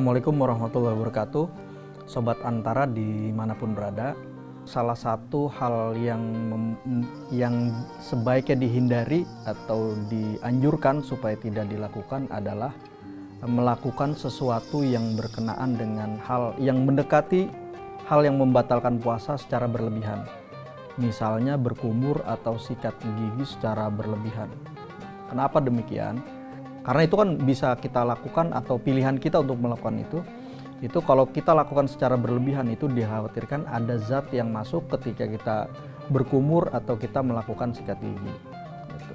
Assalamualaikum warahmatullahi wabarakatuh. Sobat Antara dimanapun berada, salah satu hal yang sebaiknya dihindari atau dianjurkan supaya tidak dilakukan adalah melakukan sesuatu yang berkenaan dengan hal yang mendekati hal yang membatalkan puasa secara berlebihan. Misalnya berkumur atau sikat gigi secara berlebihan. Kenapa demikian? Karena itu kan bisa kita lakukan atau pilihan kita untuk melakukan itu kalau kita lakukan secara berlebihan itu dikhawatirkan ada zat yang masuk ketika kita berkumur atau kita melakukan sikat gigi. Gitu.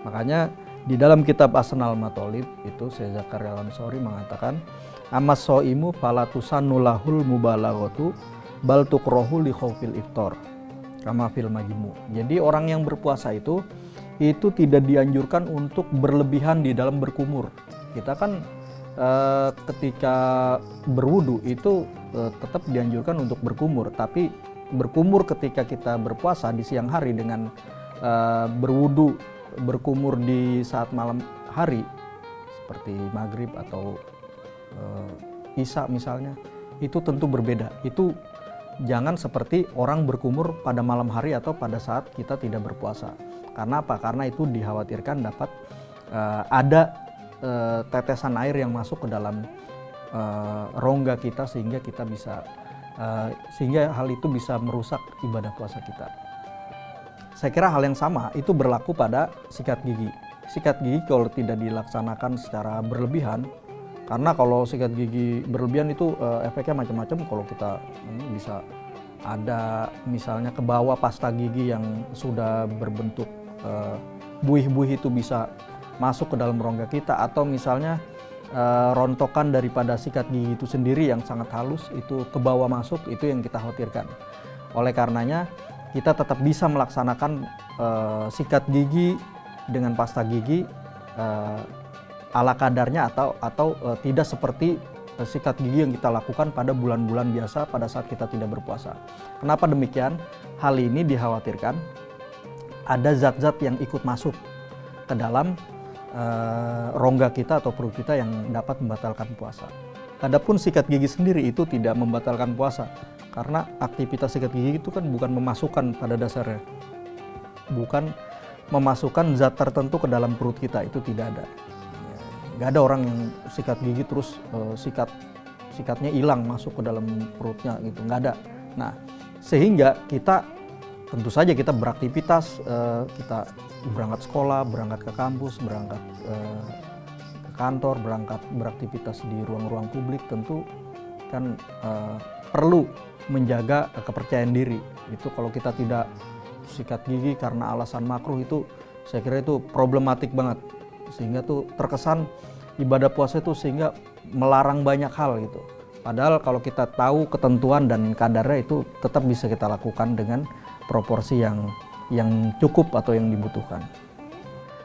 Makanya di dalam kitab Asnal Matolib itu Syekh Zakaria Al-Ansori mengatakan amas so'imu falatusannu lahul mubalaghatu bal tukrahu li khaufil iftar kama fil majmu. Jadi orang yang berpuasa itu tidak dianjurkan untuk berlebihan di dalam berkumur. Kita kan ketika berwudu itu tetap dianjurkan untuk berkumur, tapi berkumur ketika kita berpuasa di siang hari dengan berwudu berkumur di saat malam hari seperti maghrib atau isya misalnya, itu tentu berbeda. Itu jangan seperti orang berkumur pada malam hari atau pada saat kita tidak berpuasa. Karena apa? Karena itu dikhawatirkan dapat ada tetesan air yang masuk ke dalam rongga kita sehingga kita bisa sehingga hal itu bisa merusak ibadah puasa kita. Saya kira hal yang sama itu berlaku pada sikat gigi. Sikat gigi kalau tidak dilaksanakan secara berlebihan, karena kalau sikat gigi berlebihan itu efeknya macam-macam. Kalau kita bisa ada misalnya ke bawah pasta gigi yang sudah berbentuk buih-buih itu bisa masuk ke dalam rongga kita, atau misalnya rontokan daripada sikat gigi itu sendiri yang sangat halus itu ke bawah masuk, itu yang kita khawatirkan. Oleh karenanya kita tetap bisa melaksanakan sikat gigi dengan pasta gigi ala kadarnya atau tidak seperti sikat gigi yang kita lakukan pada bulan-bulan biasa pada saat kita tidak berpuasa. Kenapa demikian? Hal ini dikhawatirkan ada zat-zat yang ikut masuk ke dalam rongga kita atau perut kita yang dapat membatalkan puasa. Adapun sikat gigi sendiri itu tidak membatalkan puasa, karena aktivitas sikat gigi itu kan bukan memasukkan pada dasarnya, bukan memasukkan zat tertentu ke dalam perut kita, itu tidak ada. Nggak ada orang yang sikat gigi terus sikatnya hilang masuk ke dalam perutnya gitu, nggak ada. Nah, sehingga kita tentu saja kita beraktivitas, kita berangkat sekolah, berangkat ke kampus, berangkat ke kantor, berangkat beraktivitas di ruang-ruang publik, tentu kan perlu menjaga kepercayaan diri. Itu kalau kita tidak sikat gigi karena alasan makruh, itu saya kira itu problematik banget. Sehingga tuh terkesan ibadah puasa itu sehingga melarang banyak hal gitu. Padahal kalau kita tahu ketentuan dan kadarnya itu tetap bisa kita lakukan dengan proporsi yang cukup atau yang dibutuhkan.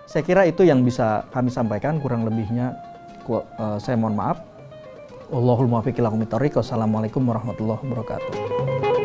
Saya kira itu yang bisa kami sampaikan, kurang lebihnya saya mohon maaf. Wallahul muwaffiq ila aqwamit thoriq. Wassalamualaikum warahmatullahi wabarakatuh.